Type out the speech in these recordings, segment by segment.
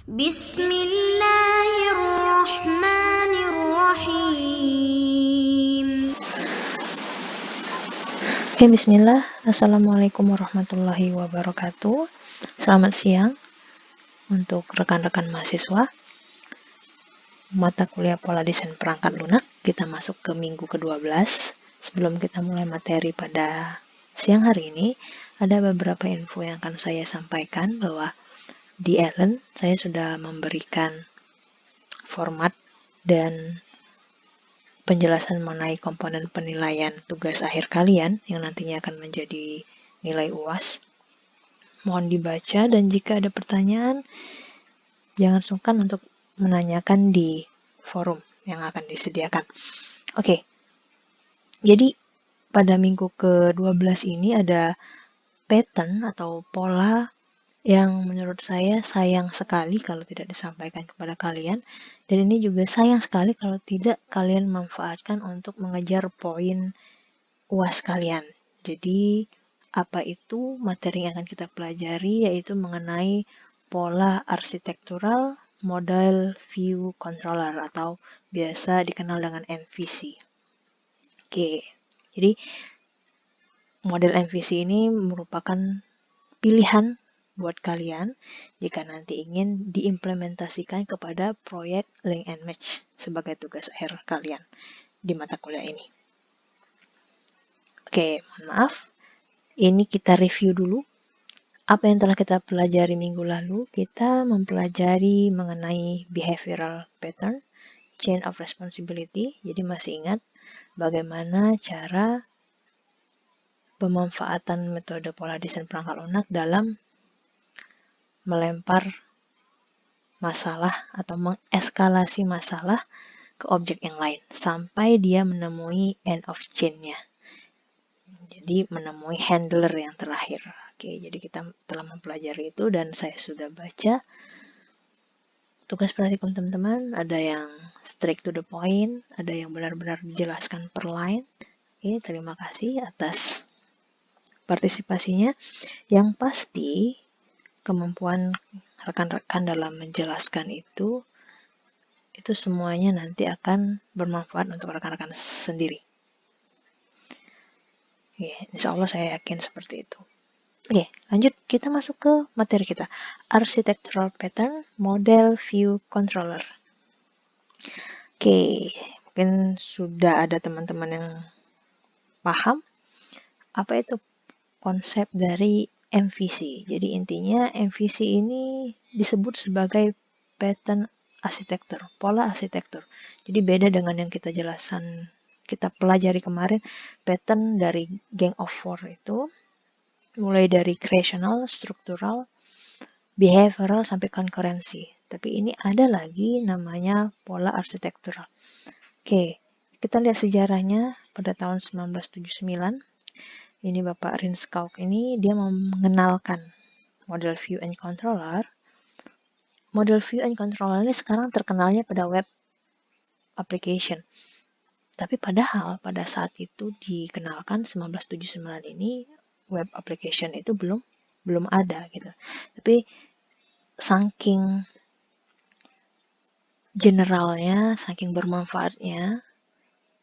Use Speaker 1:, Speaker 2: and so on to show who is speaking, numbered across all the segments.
Speaker 1: Bismillahirrahmanirrahim.
Speaker 2: Oke, bismillah. Assalamualaikum warahmatullahi wabarakatuh. Selamat siang untuk rekan-rekan mahasiswa. Mata kuliah pola desain perangkat lunak, kita masuk ke minggu ke-12. Sebelum kita mulai materi pada siang hari ini, ada beberapa info yang akan saya sampaikan bahwa di Ellen saya sudah memberikan format dan penjelasan mengenai komponen penilaian tugas akhir kalian yang nantinya akan menjadi nilai UAS. Mohon dibaca dan jika ada pertanyaan, jangan sungkan untuk menanyakan di forum yang akan disediakan. Oke, jadi pada minggu ke-12 ini ada pattern atau pola yang menurut saya sayang sekali kalau tidak disampaikan kepada kalian, dan ini juga sayang sekali kalau tidak kalian manfaatkan untuk mengejar poin UAS kalian. Jadi apa itu materi yang akan kita pelajari, yaitu mengenai pola arsitektural model view controller atau biasa dikenal dengan MVC. Oke, jadi model MVC ini merupakan pilihan buat kalian jika nanti ingin diimplementasikan kepada proyek link and match sebagai tugas akhir kalian di mata kuliah ini. Oke, mohon maaf. Ini kita review dulu. Apa yang telah kita pelajari minggu lalu? Kita mempelajari mengenai behavioral pattern, chain of responsibility. Jadi masih ingat bagaimana cara pemanfaatan metode pola desain perangkat lunak dalam melempar masalah atau mengeskalasi masalah ke objek yang lain sampai dia menemui end of chain-nya. Jadi menemui handler yang terakhir. Oke, jadi kita telah mempelajari itu dan saya sudah baca. Tugas praktikum teman-teman ada yang straight to the point, ada yang benar-benar dijelaskan per line. Oke, terima kasih atas partisipasinya. Yang pasti kemampuan rekan-rekan dalam menjelaskan itu semuanya nanti akan bermanfaat untuk rekan-rekan sendiri. Oke, insya Allah saya yakin seperti itu. Oke, lanjut kita masuk ke materi kita. Architectural Pattern Model View Controller. Oke, mungkin sudah ada teman-teman yang paham apa itu konsep dari MVC. Jadi intinya MVC ini disebut sebagai pattern arsitektur, pola arsitektur. Jadi beda dengan yang kita pelajari kemarin, pattern dari Gang of Four itu mulai dari creational, struktural, behavioral sampai concurrency. Tapi ini ada lagi namanya pola arsitektural. Oke, kita lihat sejarahnya pada tahun 1979. Ini Bapak Rinskauk ini dia mengenalkan model view and controller. Model view and controller ini sekarang terkenalnya pada web application. Tapi padahal pada saat itu dikenalkan 1979 ini web application itu belum ada gitu. Tapi saking generalnya, saking bermanfaatnya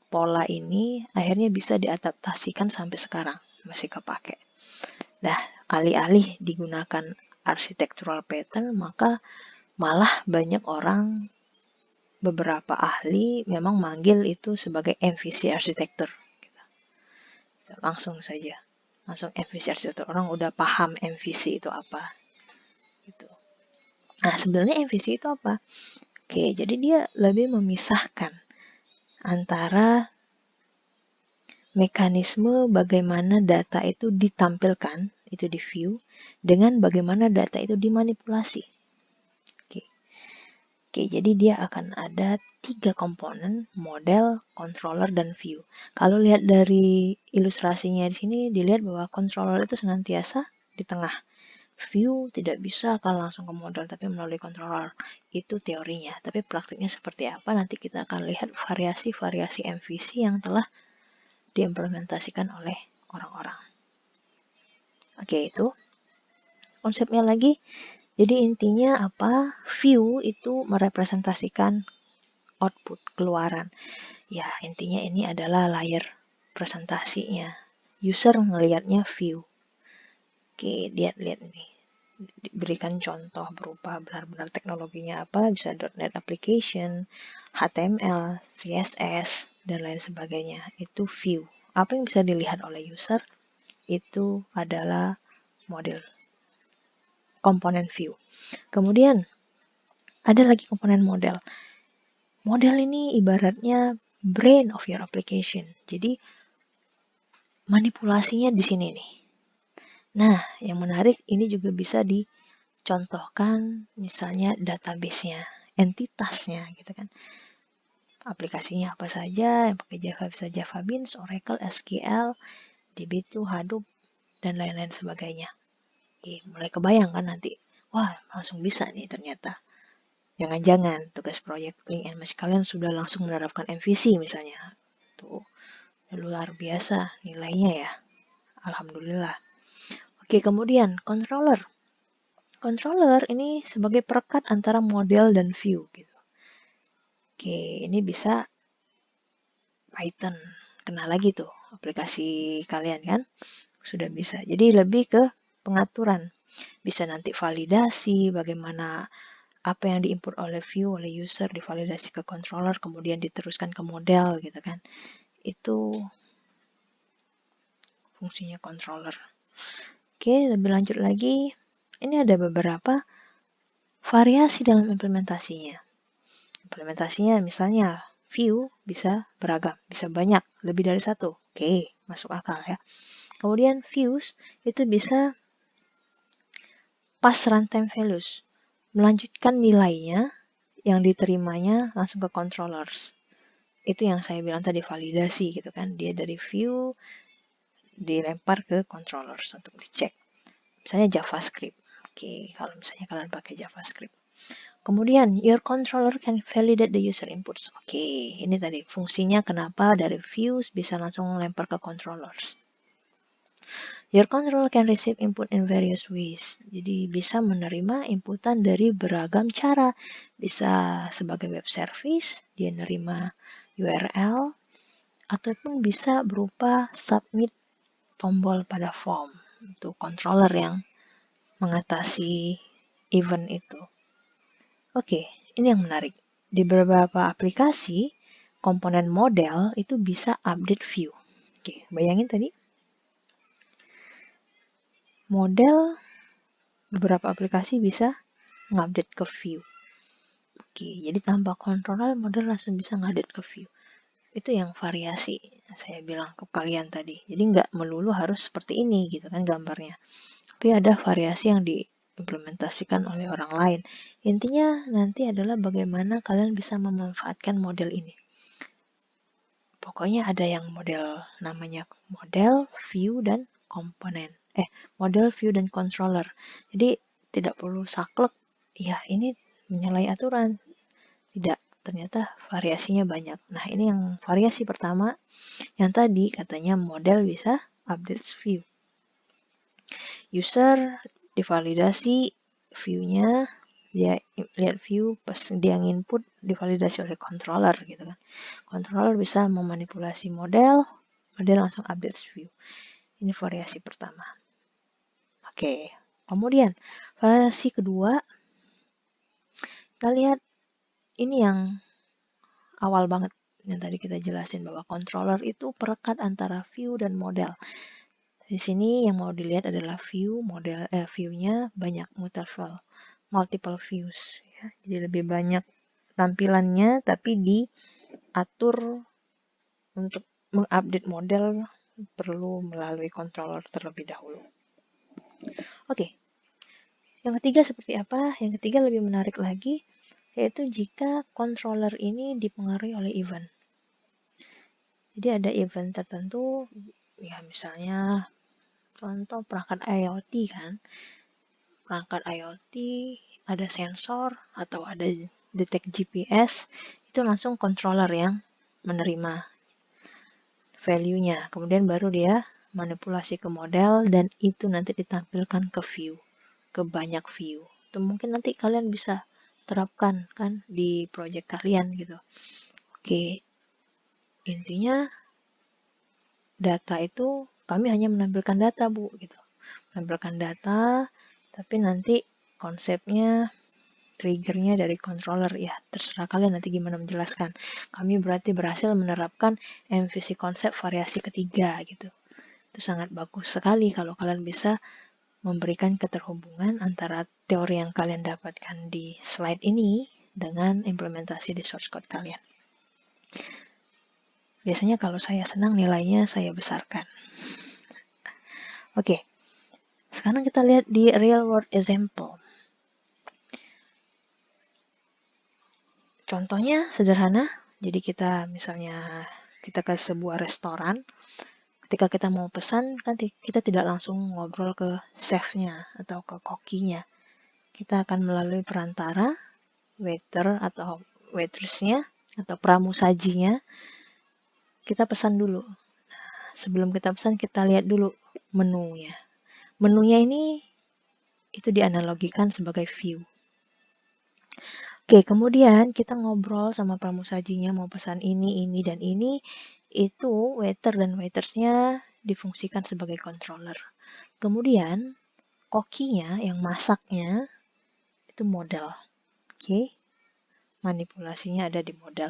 Speaker 2: pola ini akhirnya bisa diadaptasikan sampai sekarang masih kepake. Nah, alih-alih digunakan architectural pattern, maka malah banyak orang, beberapa ahli memang manggil itu sebagai MVC arsitektur. Langsung MVC arsitektur. Orang udah paham MVC itu apa. Gitu. Nah, sebenarnya MVC itu apa? Oke, jadi dia lebih memisahkan antara mekanisme bagaimana data itu ditampilkan, itu di view, dengan bagaimana data itu dimanipulasi. Oke, jadi dia akan ada 3 komponen, model, controller, dan view. Kalau lihat dari ilustrasinya di sini, dilihat bahwa controller itu senantiasa di tengah. View tidak bisa akan langsung ke model, tapi melalui controller. Itu teorinya. Tapi praktiknya seperti apa, nanti kita akan lihat variasi-variasi MVC yang telah diimplementasikan oleh orang-orang. Oke, itu konsepnya lagi. Jadi intinya apa? View itu merepresentasikan output, keluaran. Ya, intinya ini adalah layer presentasinya. User ngelihatnya view. Oke, lihat nih. Diberikan contoh berupa benar-benar teknologinya apa, bisa .NET application, HTML, CSS, dan lain sebagainya. Itu view. Apa yang bisa dilihat oleh user itu adalah model, komponen view. Kemudian ada lagi komponen model. Model ini ibaratnya brain of your application. Jadi manipulasinya di sini nih. Nah, yang menarik ini juga bisa dicontohkan misalnya database-nya, entitasnya gitu kan. Aplikasinya apa saja, yang pakai Java bisa Java Beans, Oracle, SQL, DB2, Hadoop, dan lain-lain sebagainya. Oke, mulai kebayang kan nanti, wah langsung bisa nih ternyata. Jangan-jangan tugas proyek Link and Match kalian sudah langsung menerapkan MVC misalnya. Tuh, luar biasa nilainya ya. Alhamdulillah. Oke, kemudian controller. Controller ini sebagai perekat antara model dan view gitu. Oke, ini bisa Python. Kenal lagi tuh aplikasi kalian kan? Sudah bisa. Jadi lebih ke pengaturan. Bisa nanti validasi bagaimana apa yang diinput oleh view oleh user divalidasi ke controller kemudian diteruskan ke model gitu kan. Itu fungsinya controller. Oke, lebih lanjut lagi. Ini ada beberapa variasi dalam implementasinya. Implementasinya misalnya view bisa beragam, bisa banyak, lebih dari satu. Oke, masuk akal ya. Kemudian views itu bisa pass runtime values, melanjutkan nilainya yang diterimanya langsung ke controllers. Itu yang saya bilang tadi validasi gitu kan. Dia dari view dilempar ke controllers untuk dicek. Misalnya JavaScript. Oke, kalau misalnya kalian pakai JavaScript. Kemudian, your controller can validate the user inputs. Oke, ini tadi fungsinya kenapa dari views bisa langsung lempar ke controllers. Your controller can receive input in various ways. Jadi bisa menerima inputan dari beragam cara. Bisa sebagai web service, dia nerima URL, ataupun bisa berupa submit tombol pada form. Untuk controller yang mengatasi event itu. Oke, ini yang menarik. Di beberapa aplikasi, komponen model itu bisa update view. Oke, bayangin tadi. Model beberapa aplikasi bisa ngupdate ke view. Oke, jadi tanpa controller model langsung bisa ngupdate ke view. Itu yang variasi saya bilang ke kalian tadi. Jadi nggak melulu harus seperti ini gitu kan gambarnya. Tapi ada variasi yang diimplementasikan oleh orang lain. Intinya nanti adalah bagaimana kalian bisa memanfaatkan model ini. Pokoknya ada yang model namanya model, view, dan komponen. Model, view, dan controller. Jadi tidak perlu saklek, ya ini menyalahi aturan. Tidak, ternyata variasinya banyak. Nah ini yang variasi pertama, yang tadi katanya model bisa update view. User divalidasi view-nya, dia lihat view pas dia nginput divalidasi oleh controller gitu kan. Controller bisa memanipulasi model langsung update view. Ini variasi pertama. Oke, kemudian variasi kedua kita lihat ini yang awal banget yang tadi kita jelasin bahwa controller itu perekat antara view dan model. Di sini yang mau dilihat adalah view, view-nya banyak multiple views ya. Jadi lebih banyak tampilannya tapi diatur untuk mengupdate model perlu melalui controller terlebih dahulu. Oke. Yang ketiga seperti apa? Yang ketiga lebih menarik lagi yaitu jika controller ini dipengaruhi oleh event. Jadi ada event tertentu ya misalnya contoh perangkat IoT kan. Perangkat IoT ada sensor atau ada detect GPS, itu langsung controller yang menerima value-nya. Kemudian baru dia manipulasi ke model dan itu nanti ditampilkan ke view, ke banyak view. Itu mungkin nanti kalian bisa terapkan kan di project kalian gitu. Oke, intinya data itu kami hanya menampilkan data Bu gitu. Menampilkan data, tapi nanti konsepnya, triggernya dari controller ya terserah kalian nanti gimana menjelaskan. Kami berarti berhasil menerapkan MVC konsep variasi ketiga gitu. Itu sangat bagus sekali kalau kalian bisa memberikan keterhubungan antara teori yang kalian dapatkan di slide ini dengan implementasi di source code kalian. Biasanya kalau saya senang nilainya saya besarkan. Oke, sekarang kita lihat di real world example. Contohnya sederhana, jadi kita misalnya kita ke sebuah restoran, ketika kita mau pesan kan kita tidak langsung ngobrol ke chefnya atau ke kokinya. Kita akan melalui perantara, waiter atau waitressnya atau pramusajinya, kita pesan dulu. Sebelum kita pesan kita lihat dulu menunya. Menunya ini itu dianalogikan sebagai view. Oke, kemudian kita ngobrol sama pramusajinya mau pesan ini, dan ini. Itu waiter dan waitersnya difungsikan sebagai controller. Kemudian kokinya yang masaknya itu modal. Oke, manipulasinya ada di modal.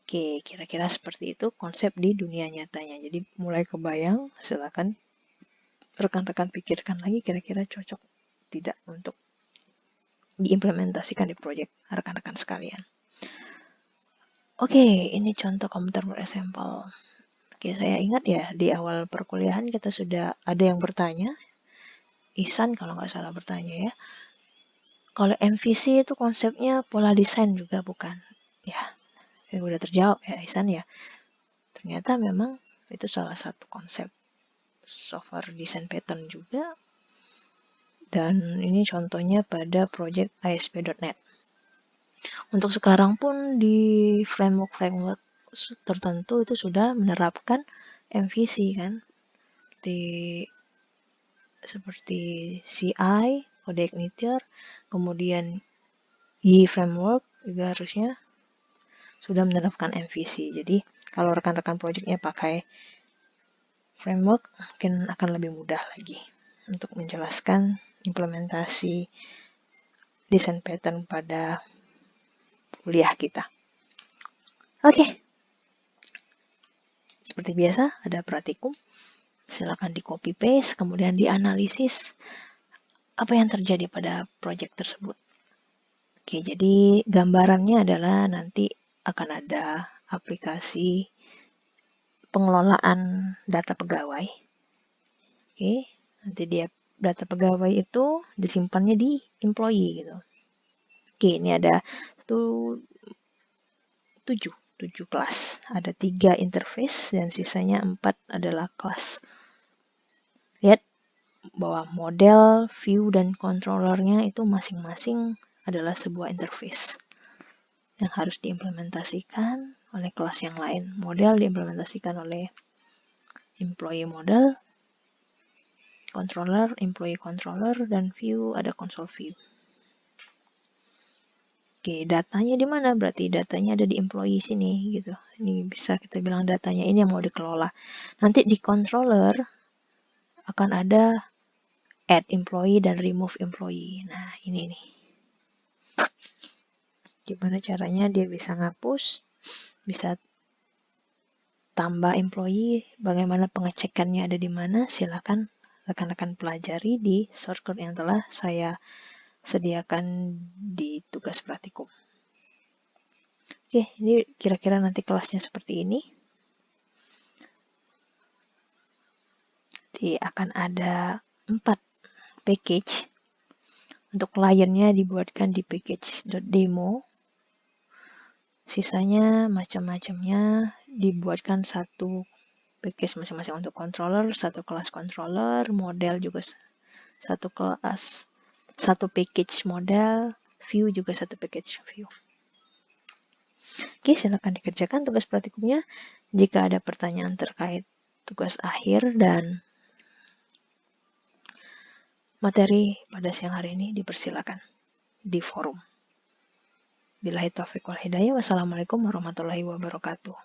Speaker 2: Oke, kira-kira seperti itu konsep di dunia nyatanya. Jadi mulai kebayang, silakan rekan-rekan pikirkan lagi kira-kira cocok tidak untuk diimplementasikan di proyek rekan-rekan sekalian. Oke, ini contoh komputer example. Oke, saya ingat ya di awal perkuliahan kita sudah ada yang bertanya, Ihsan kalau nggak salah bertanya ya, kalau MVC itu konsepnya pola desain juga bukan? Ya, udah terjawab ya Ihsan ya. Ternyata memang itu salah satu konsep software design pattern juga. Dan ini contohnya pada project ASP.NET. Untuk sekarang pun di framework tertentu itu sudah menerapkan MVC kan. Seperti CI, Code Igniter, kemudian Y framework juga harusnya sudah menerapkan MVC. Jadi kalau rekan-rekan projectnya pakai framework mungkin akan lebih mudah lagi untuk menjelaskan implementasi desain pattern pada kuliah kita. Oke. Seperti biasa ada praktikum. Silakan di copy paste kemudian dianalisis apa yang terjadi pada project tersebut. Oke, jadi gambarannya adalah nanti akan ada aplikasi pengelolaan data pegawai. Oke, nanti data pegawai itu disimpannya di employee gitu. Oke, ini ada 7 kelas. Ada 3 interface dan sisanya 4 adalah kelas. Lihat bahwa model, view, dan controllernya itu masing-masing adalah sebuah interface yang harus diimplementasikan oleh kelas yang lain. Model diimplementasikan oleh employee model, controller, employee controller, dan view ada console view. Oke, datanya di mana? Berarti datanya ada di employee sini gitu. Ini bisa kita bilang datanya ini yang mau dikelola. Nanti di controller akan ada add employee dan remove employee. Nah, ini nih. Gimana caranya dia bisa ngapus, bisa tambah employee, bagaimana pengecekannya ada di mana, silakan rekan-rekan pelajari di source code yang telah saya sediakan di tugas praktikum. Oke, ini kira-kira nanti kelasnya seperti ini. Nanti akan ada 4 package. Untuk kliennya dibuatkan di package.demo. Sisanya macam-macamnya dibuatkan satu package masing-masing untuk controller, satu kelas controller, model juga satu kelas, satu package model, view juga satu package view. Oke, silakan dikerjakan tugas praktikumnya. Jika ada pertanyaan terkait tugas akhir dan materi pada siang hari ini dipersilakan di forum. Billahi taufiq wal hidayah. Wassalamualaikum warahmatullahi wabarakatuh.